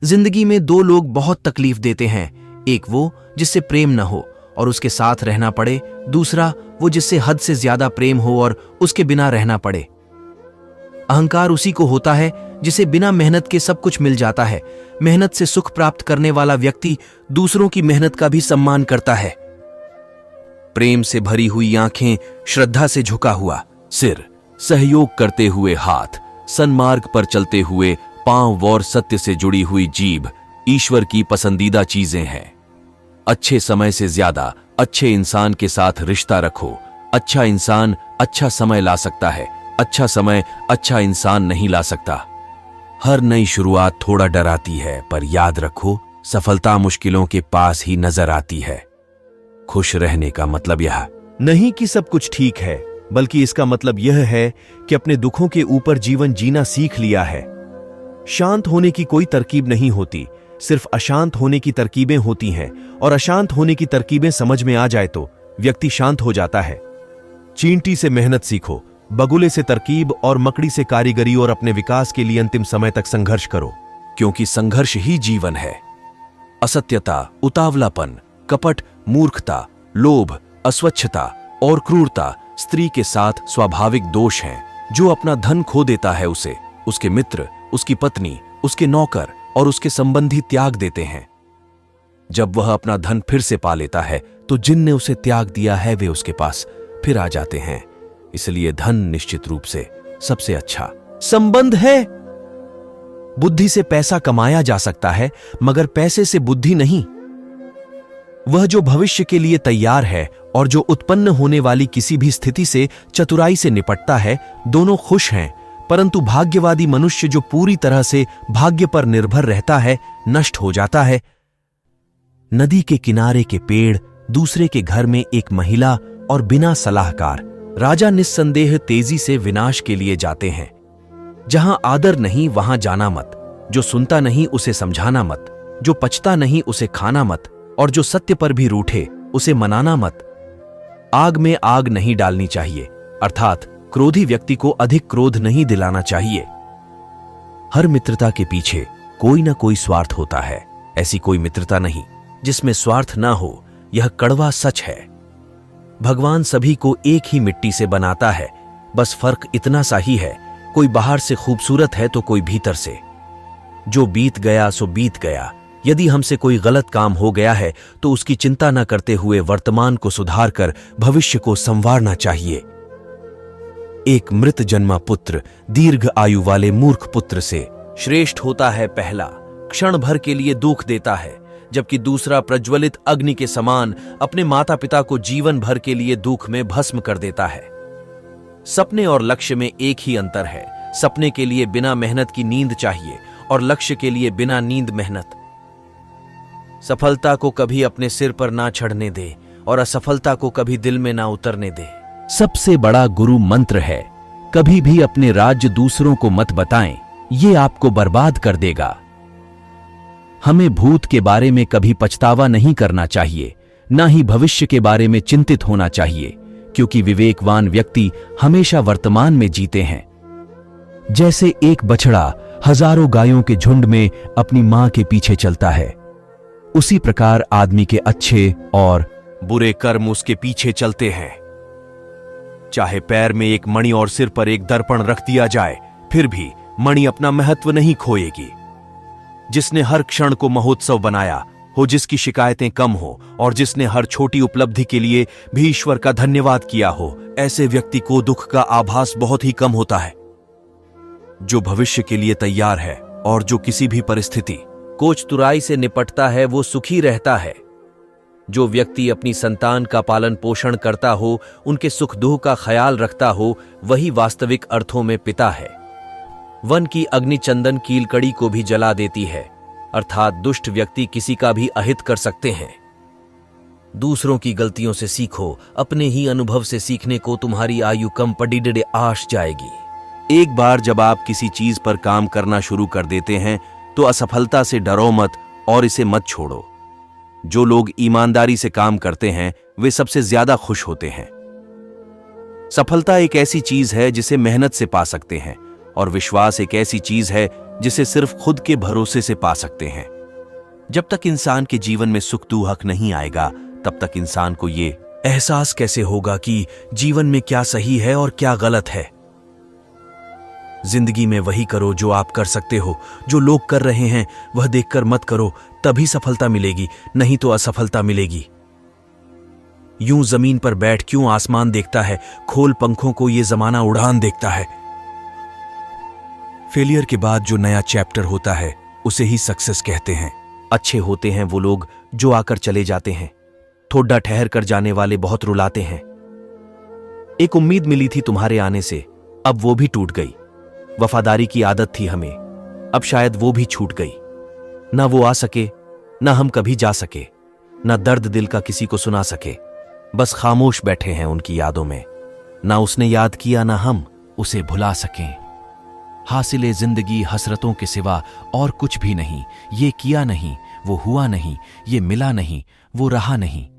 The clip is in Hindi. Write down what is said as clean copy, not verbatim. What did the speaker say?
जिंदगी में दो लोग बहुत तकलीफ देते हैं, एक वो जिससे प्रेम न हो और उसके साथ रहना पड़े, दूसरा वो जिससे हद से ज्यादा प्रेम हो और उसके बिना रहना पड़े। अहंकार उसी को होता है जिसे बिना मेहनत के सब कुछ मिल जाता है। मेहनत से सुख प्राप्त करने वाला व्यक्ति दूसरों की मेहनत का भी सम्मान करता है। प्रेम से भरी हुई आंखें, श्रद्धा से झुका हुआ सिर, सहयोग करते हुए हाथ, सन्मार्ग पर चलते हुए पांव और सत्य से जुड़ी हुई जीभ ईश्वर की पसंदीदा चीजें हैं। अच्छे समय से ज्यादा अच्छे इंसान के साथ रिश्ता रखो। अच्छा इंसान अच्छा समय ला सकता है, अच्छा समय अच्छा इंसान नहीं ला सकता। हर नई शुरुआत थोड़ा डराती है, पर याद रखो सफलता मुश्किलों के पास ही नजर आती है। खुश रहने का मतलब यह नहीं कि सब कुछ ठीक है, बल्कि इसका मतलब यह है कि अपने दुखों के ऊपर जीवन जीना सीख लिया है। शांत होने की कोई तरकीब नहीं होती, सिर्फ अशांत होने की तरकीबें होती हैं, और अशांत होने की तरकीबें समझ में आ जाए तो व्यक्ति शांत हो जाता है। चींटी से मेहनत सीखो, बगुले से तरकीब और मकड़ी से कारीगरी, और अपने विकास के लिए अंतिम समय तक संघर्ष करो, क्योंकि संघर्ष ही जीवन है। असत्यता, उतावलापन, कपट, मूर्खता, लोभ, अस्वच्छता और क्रूरता स्त्री के साथ स्वाभाविक दोष हैं। जो अपना धन खो देता है उसे उसके मित्र, उसकी पत्नी, उसके नौकर और उसके संबंधी त्याग देते हैं। जब वह अपना धन फिर से पा लेता है तो जिनने उसे त्याग दिया है वे उसके पास फिर आ जाते हैं। इसलिए धन निश्चित रूप से सबसे अच्छा संबंध है। बुद्धि से पैसा कमाया जा सकता है, मगर पैसे से बुद्धि नहीं। वह जो भविष्य के लिए तैयार है और जो उत्पन्न होने वाली किसी भी स्थिति से चतुराई से निपटता है, दोनों खुश हैं। परंतु भाग्यवादी मनुष्य जो पूरी तरह से भाग्य पर निर्भर रहता है, नष्ट हो जाता है। नदी के किनारे के पेड़, दूसरे के घर में एक महिला और बिना सलाहकार राजा निस्संदेह तेजी से विनाश के लिए जाते हैं। जहां आदर नहीं वहां जाना मत, जो सुनता नहीं उसे समझाना मत, जो पचता नहीं उसे खाना मत, और जो सत्य पर भी रूठे उसे मनाना मत। आग में आग नहीं डालनी चाहिए, अर्थात क्रोधी व्यक्ति को अधिक क्रोध नहीं दिलाना चाहिए। हर मित्रता के पीछे कोई ना कोई स्वार्थ होता है, ऐसी कोई मित्रता नहीं जिसमें स्वार्थ ना हो, यह कड़वा सच है। भगवान सभी को एक ही मिट्टी से बनाता है, बस फर्क इतना सा ही है, कोई बाहर से खूबसूरत है तो कोई भीतर से। जो बीत गया सो बीत गया। यदि हमसे कोई गलत काम हो गया है तो उसकी चिंता न करते हुए वर्तमान को सुधार कर भविष्य को संवारना चाहिए। एक मृत जन्मा पुत्र दीर्घ आयु वाले मूर्ख पुत्र से श्रेष्ठ होता है। पहला क्षण भर के लिए दुख देता है, जबकि दूसरा प्रज्वलित अग्नि के समान अपने माता पिता को जीवन भर के लिए दुख में भस्म कर देता है। सपने और लक्ष्य में एक ही अंतर है। सपने के लिए बिना मेहनत की नींद चाहिए और लक्ष्य के लिए बिना नींद मेहनत। सफलता को कभी अपने सिर पर ना चढ़ने दे और असफलता को कभी दिल में ना उतरने दे। सबसे बड़ा गुरु मंत्र है, कभी भी अपने राज्य दूसरों को मत बताएं, ये आपको बर्बाद कर देगा। हमें भूत के बारे में कभी पछतावा नहीं करना चाहिए, ना ही भविष्य के बारे में चिंतित होना चाहिए, क्योंकि विवेकवान व्यक्ति हमेशा वर्तमान में जीते हैं। जैसे एक बछड़ा हजारों गायों के झुंड में अपनी मां के पीछे चलता है, उसी प्रकार आदमी के अच्छे और बुरे कर्म उसके पीछे चलते हैं। चाहे पैर में एक मणि और सिर पर एक दर्पण रख दिया जाए, फिर भी मणि अपना महत्व नहीं खोएगी। जिसने हर क्षण को महोत्सव बनाया हो, जिसकी शिकायतें कम हो और जिसने हर छोटी उपलब्धि के लिए भी ईश्वर का धन्यवाद किया हो, ऐसे व्यक्ति को दुख का आभास बहुत ही कम होता है। जो भविष्य के लिए तैयार है और जो किसी भी परिस्थिति को चतुराई से निपटता है, वो सुखी रहता है। जो व्यक्ति अपनी संतान का पालन पोषण करता हो, उनके सुख दुख का ख्याल रखता हो, वही वास्तविक अर्थों में पिता है। वन की अग्नि चंदन कीलकड़ी को भी जला देती है, अर्थात दुष्ट व्यक्ति किसी का भी अहित कर सकते हैं। दूसरों की गलतियों से सीखो, अपने ही अनुभव से सीखने को तुम्हारी आयु कम पड़ीडे आश जाएगी। एक बार जब आप किसी चीज पर काम करना शुरू कर देते हैं तो असफलता से डरो मत और इसे मत छोड़ो। जो लोग ईमानदारी से काम करते हैं वे सबसे ज्यादा खुश होते हैं। सफलता एक ऐसी चीज है जिसे मेहनत से पा सकते हैं, और विश्वास एक ऐसी चीज है जिसे सिर्फ खुद के भरोसे से पा सकते हैं। जब तक इंसान के जीवन में सुख दुख नहीं आएगा, तब तक इंसान को ये एहसास कैसे होगा कि जीवन में क्या सही है और क्या गलत है। जिंदगी में वही करो जो आप कर सकते हो। जो लोग कर रहे हैं वह देखकर मत करो, तभी सफलता मिलेगी, नहीं तो असफलता मिलेगी। यूं जमीन पर बैठ क्यों आसमान देखता है, खोल पंखों को ये जमाना उड़ान देखता है। फेलियर के बाद जो नया चैप्टर होता है उसे ही सक्सेस कहते हैं। अच्छे होते हैं वो लोग जो आकर चले जाते हैं, थोड़ा ठहर कर जाने वाले बहुत रुलाते हैं। एक उम्मीद मिली थी तुम्हारे आने से, अब वो भी टूट गई। वफादारी की आदत थी हमें, अब शायद वो भी छूट गई। ना वो आ सके, ना हम कभी जा सके, ना दर्द दिल का किसी को सुना सके। बस खामोश बैठे हैं उनकी यादों में। ना उसने याद किया, ना हम उसे भुला सकें। हासिले जिंदगी हसरतों के सिवा और कुछ भी नहीं। ये किया नहीं, वो हुआ नहीं, ये मिला नहीं, वो रहा नहीं।